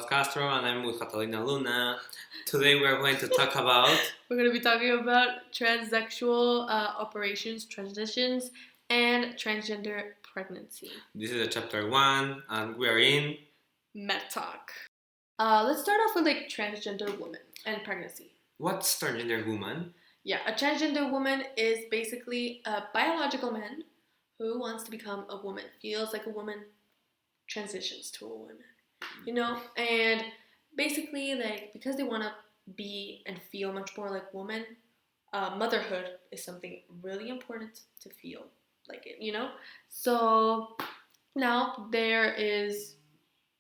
Castro, and I'm with Catalina Luna. Today we're going to talk about... We're going to be talking about transsexual operations, transitions, and transgender pregnancy. This is chapter 1, and we are in... MedTalk. Let's start off with transgender woman and pregnancy. What's transgender woman? Yeah, a transgender woman is basically a biological man who wants to become a woman, feels like a woman, transitions to a woman, and basically because they want to be and feel much more like woman, motherhood is something really important to feel like it. So now there is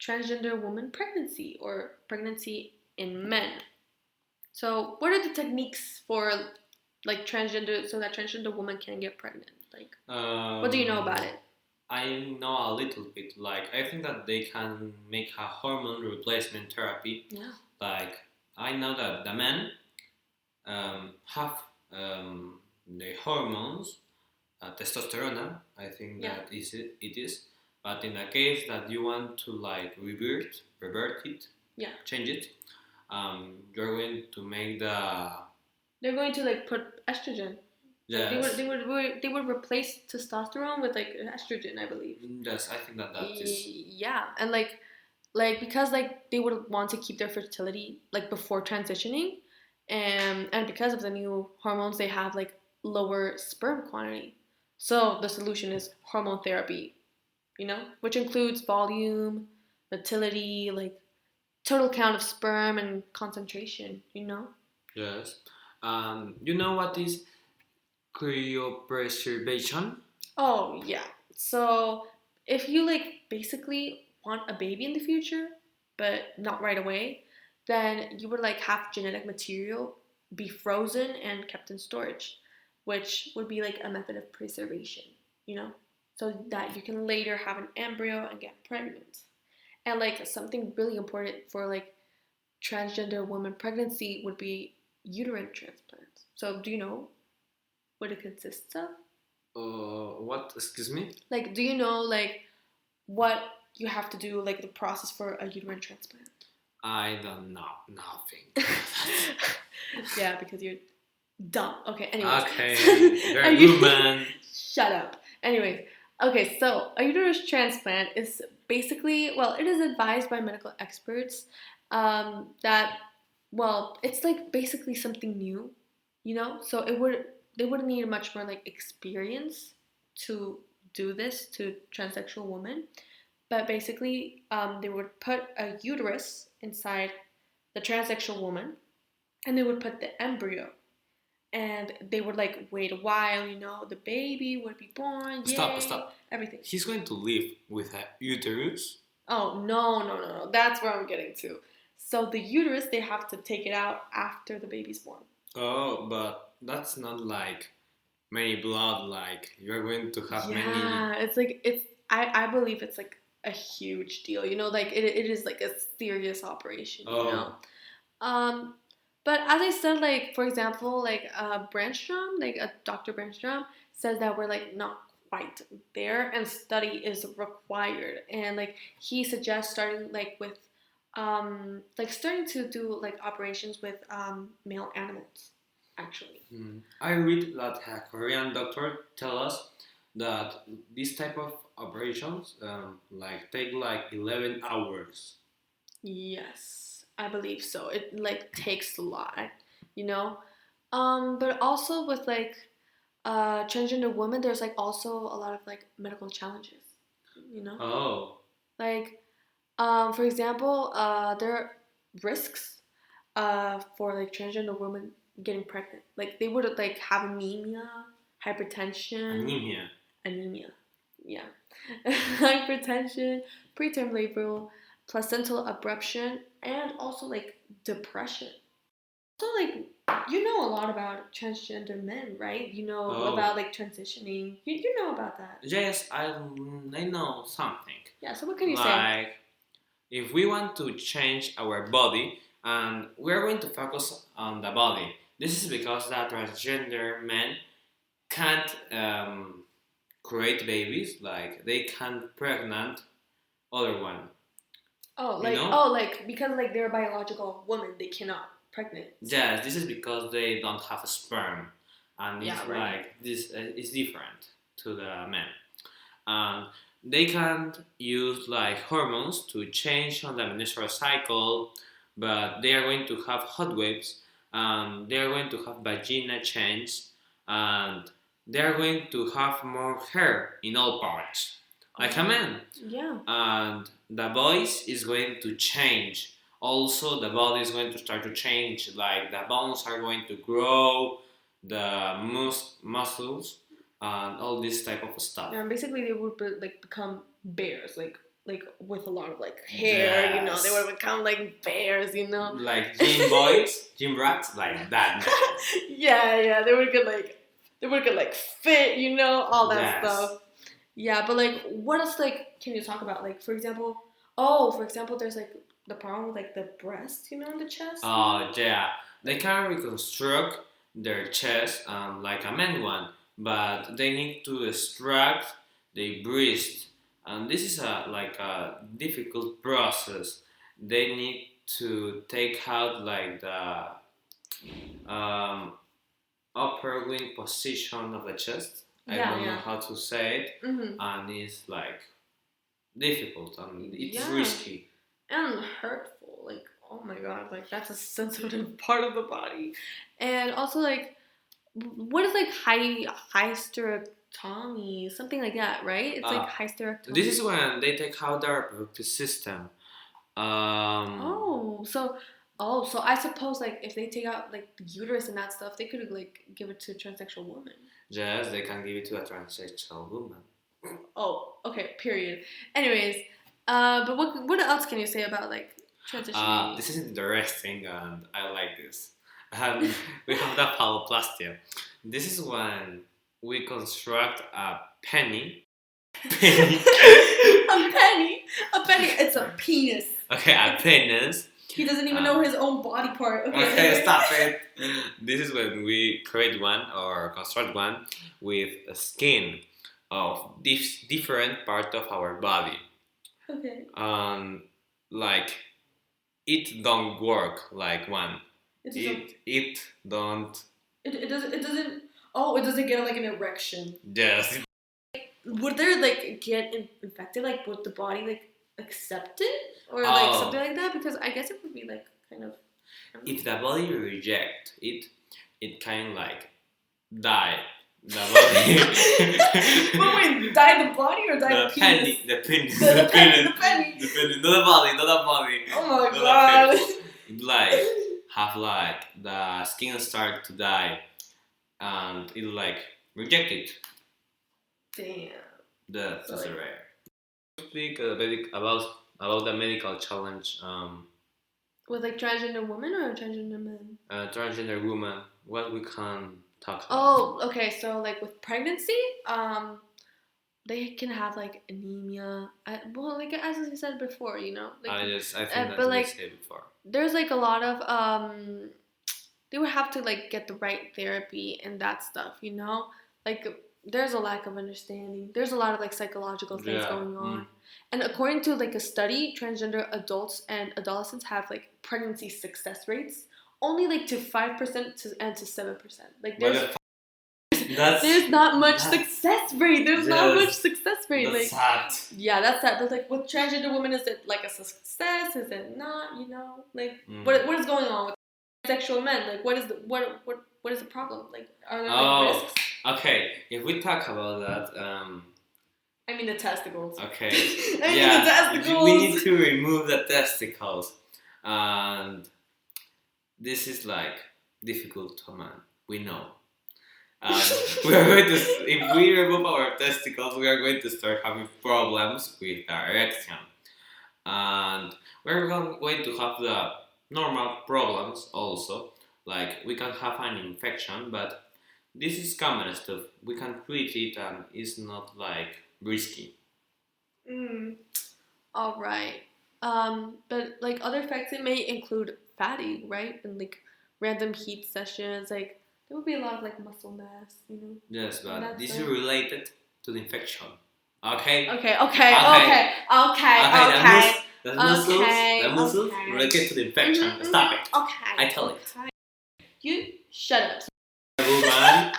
transgender woman pregnancy or pregnancy in men. So what are the techniques for transgender, so that transgender woman can get pregnant? What do you know about it? I know a little bit. I think that they can make a hormone replacement therapy. Yeah. I know that the men have the hormones, testosterone. I think that it is. But in the case that you want to revert it, change it, you're going to make the... They're going to put estrogen. Yes. They would replace testosterone with estrogen, I believe. Yes, I think that is. Yeah, and because they would want to keep their fertility before transitioning, and because of the new hormones, they have lower sperm quantity. So the solution is hormone therapy, which includes volume, motility, total count of sperm and concentration. Yes. You know what is cryopreservation? Oh, yeah. So if you basically want a baby in the future, but not right away, then you would have genetic material be frozen and kept in storage, which would be a method of preservation, so that you can later have an embryo and get pregnant. And something really important for transgender woman pregnancy would be uterine transplant. So do you know what it consists of? What? Excuse me? Do you know what you have to do, the process for a uterine transplant? I don't know nothing. Yeah, because you're dumb. Okay, anyways. Okay, you're a woman. Shut up. Anyways, okay, so a uterus transplant is basically, it is advised by medical experts that, it's basically something new, so they would need much more experience to do this to transsexual women. But basically, they would put a uterus inside the transsexual woman, and they would put the embryo, and they would wait a while. The baby would be born. Stop. Everything. He's going to live with a uterus. Oh no! That's where I'm getting to. So the uterus, they have to take it out after the baby's born. Oh, but that's not many blood. You're going to have many. Yeah, it's. I believe it's a huge deal. It is a serious operation. But as I said, for example, Brandstrom, Dr. Brandstrom says that we're not quite there, and study is required. And he suggests starting with starting to do operations with male animals, actually. I read that a Korean doctor tell us that this type of operations take 11 hours. Yes, I believe so. It takes a lot, but also with transgender women, there's also a lot of medical challenges, Oh. For example, there are risks for transgender women getting pregnant. They would have anemia, hypertension. Anemia. Yeah. Hypertension, preterm labor, placental abruption, and also depression. So you know a lot about transgender men, right? You know about transitioning. You know about that. Yes, I know something. Yeah, so what can you say? If we want to change our body, and we're going to focus on the body. This is because that transgender men can't create babies, they can't pregnant other one. Because like they're a biological woman, they cannot pregnant. Yes, this is because they don't have a sperm, and it's like this is different to the men. And they can use like hormones to change on the menstrual cycle, but they are going to have hot waves, and they are going to have vagina change, and they are going to have more hair in all parts, like a man. Yeah. And the voice is going to change. Also, the body is going to start to change. Like the bones are going to grow, the muscles, and all this type of stuff. Yeah, and basically they would like become bears, like with a lot of like hair. You know, they would become like bears. You know, like gym boys, gym rats, like that. yeah, they would get like fit. You know, all that stuff. Yeah, but like, what else? Like, can you talk about? Like, for example, there's like the problem with like the breast, you know, in the chest. Oh yeah, they can reconstruct their chest like a man one, but they need to extract the breast, and this is a difficult process. They need to take out like the upper wing position of the chest. I don't know how to say it, and it's like difficult and it's risky and hurtful. Like, oh my god, like that's a sensitive part of the body. And also, like, what is like hysterectomy, something like that, right? It's like hysterectomy. This is when they take out the reproductive system. So I suppose like if they take out like the uterus and that stuff, they could like give it to a transsexual woman. Yes, they can give it to a transsexual woman. Oh, okay. Period. Anyways, but what else can you say about like transitioning? This is interesting, and I like this. We have the phalloplastia. This is when we construct a penny. A penny. It's a penis. Okay, a penis. He doesn't even know his own body part. Okay, stop it. This is when we create one or construct one with a skin of this different part of our body. Okay. Like it don't work like one. It doesn't. Oh, it doesn't get like an erection. Yes. Would there like get infected? Like would the body like accept it or like something like that? Because I guess it would be like kind of. If the body reject it, it kind of like die. The body. But wait, die the body or die the penis? The penis. The penny. Not the body. Oh my god. It like have like the skin start to die, and it like reject it. Damn. That's rare. Speak about the medical challenge. With like transgender women or transgender men? Transgender woman. What we can talk about? Oh, okay. So like with pregnancy, they can have like anemia. Like as I said before, you know. Like, I think that's what I said before. There's like a lot of they would have to like get the right therapy and that stuff, you know. Like there's a lack of understanding. There's a lot of like psychological things going on. And according to like a study, transgender adults and adolescents have like pregnancy success rates only like to 5% and to 7%. Like there's not much success rate. There's not much success rate. That's like sad. Yeah, that's sad. But like with transgender women, is it like a success? Is it not? You know, like what is going on with sexual men? Like what is the problem? Like are there like risks? Okay, if we talk about that, I mean the testicles. Okay. The testicles. We need to remove the testicles, and this is like difficult to man. We know. We are going to, if we remove our testicles, we are going to start having problems with our erection, and we're going to have the normal problems also. Like we can have an infection, but this is common stuff. We can treat it, and it's not like risky. All right. But like other effects, it may include fatigue, right? And like random heat sessions, like there will be a lot of like muscle mass, you know. Yes, but this is related to the infection. Okay. The muscles okay. related to the infection. Stop it. Okay. I tell it. You shut up.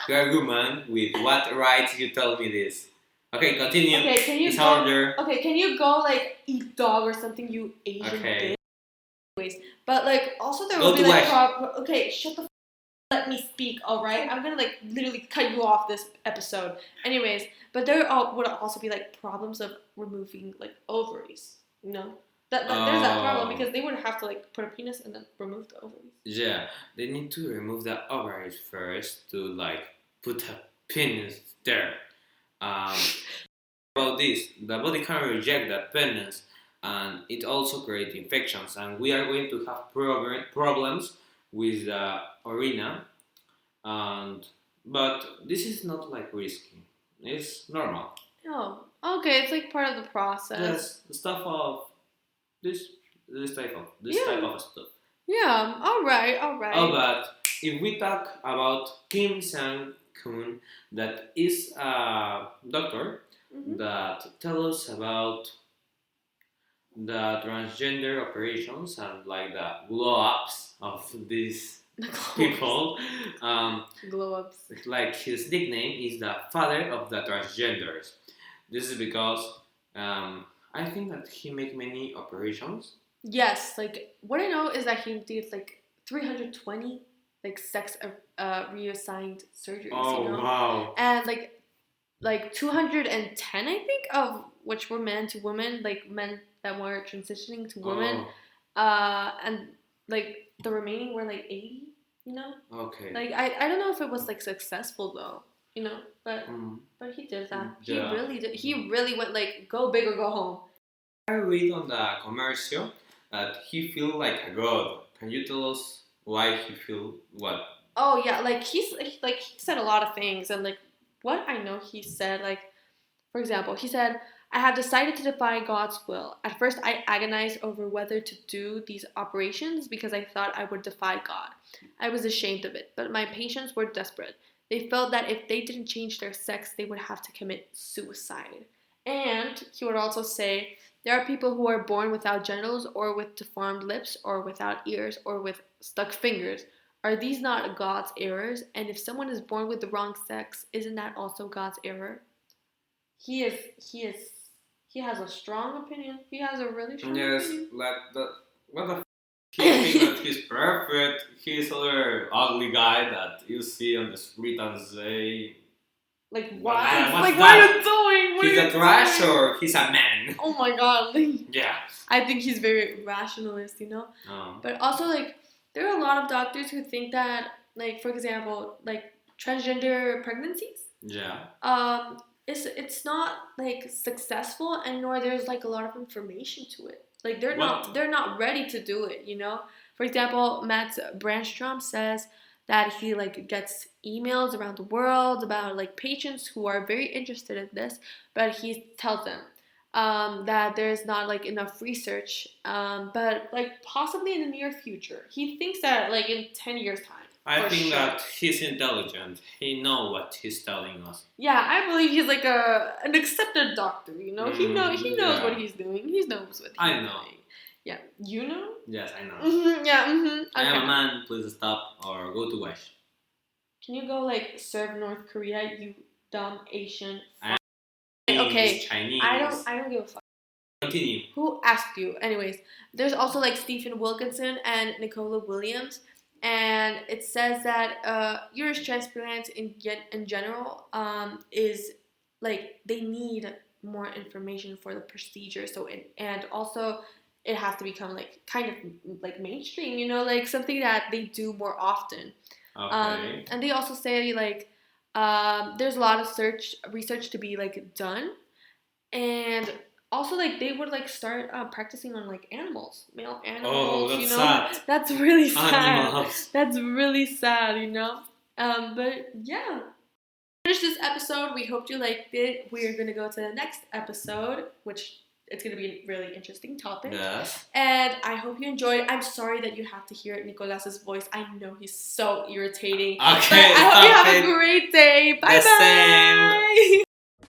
You're a good man. With what rights you tell me this? Okay, continue. Okay, can you it's go? Harder. Okay, can you go like eat dog or something? You Asian bitch. Anyways, but like also there will be like okay, shut the. Let me speak, all right? I'm gonna like literally cut you off this episode. Anyways, but there would also be like problems of removing like ovaries. You know, that there's that problem because they would have to like put a penis and then remove the ovaries. Yeah, they need to remove the ovaries first to like put a penis there. About this, the body can reject that penis, and it also creates infections, and we are going to have problems with the urina. But this is not like risky. It's normal. Oh, okay. It's like part of the process. Yes, the stuff of this type of stuff. Yeah. All right. Oh, but if we talk about Kim Sang-kun, that is a doctor that tells us about the transgender operations and like the glow-ups of these people. Glow-ups. Like his nickname is the father of the transgenders. This is because I think that he make many operations. Yes, like what I know is that he did like 320 like sex reassigned surgeries. Oh, you know? Wow! And like 210 I think of which were men to women, like men that were transitioning to women. And like the remaining were like 80. You know? Okay. Like I don't know if it was like successful though. You know, but he did that. Yeah. He really did. He really went like go big or go home. I read on the commercial that he feel like a god. Can you tell us why he feel what? Oh yeah, like he said a lot of things, and like what I know he said, like for example, he said, "I have decided to defy God's will. At first, I agonized over whether to do these operations because I thought I would defy God. I was ashamed of it, but my patients were desperate. They felt that if they didn't change their sex, they would have to commit suicide." And he would also say, there are people who are born without genitals or with deformed lips or without ears or with stuck fingers. Are these not God's errors? And if someone is born with the wrong sex, isn't that also God's error? He has a strong opinion. He has a really strong opinion. Yes, like what the he thinks that he's perfect. He's other ugly guy that you see on the street and say, like what? Like what are you doing? He's a trash or he's a man? Oh my god. Yeah. I think he's very rationalist, you know? But also like there are a lot of doctors who think that like for example, like transgender pregnancies. Yeah. It's not like successful and nor there's like a lot of information to it. Like they're not ready to do it, you know? For example, Matt Branstrom says that he like gets emails around the world about like patients who are very interested in this, but he tells them that there's not like enough research, but like possibly in the near future. He thinks that like in 10 years time. I think that he's intelligent. He knows what he's telling us. Yeah, I believe he's like an accepted doctor, you know? He knows what he's doing. He knows what he's doing. I know. Yeah. You know? Yes, I know. Yeah, Okay. I am a man, please stop or go to Wash. Can you go like serve North Korea, you dumb Asian Okay. Chinese. I don't give a fuck. Continue. Who asked you? Anyways, there's also like Stephen Wilkinson and Nicola Williams. And it says that uterus transplants in general is like they need more information for the procedure. So and also it has to become like kind of like mainstream, you know, like something that they do more often. Okay. And they also say like there's a lot of research to be like done, and also like they would like start practicing on like male animals. Oh, that's you know, sad. That's really sad. Animals. That's really sad, you know. But yeah. Finish this episode. We hope you liked it. We're gonna go to the next episode, which it's gonna be a really interesting topic. Yes. And I hope you enjoyed. I'm sorry that you have to hear Nicolas's voice. I know he's so irritating. Okay. But I hope you have a great day. Bye bye.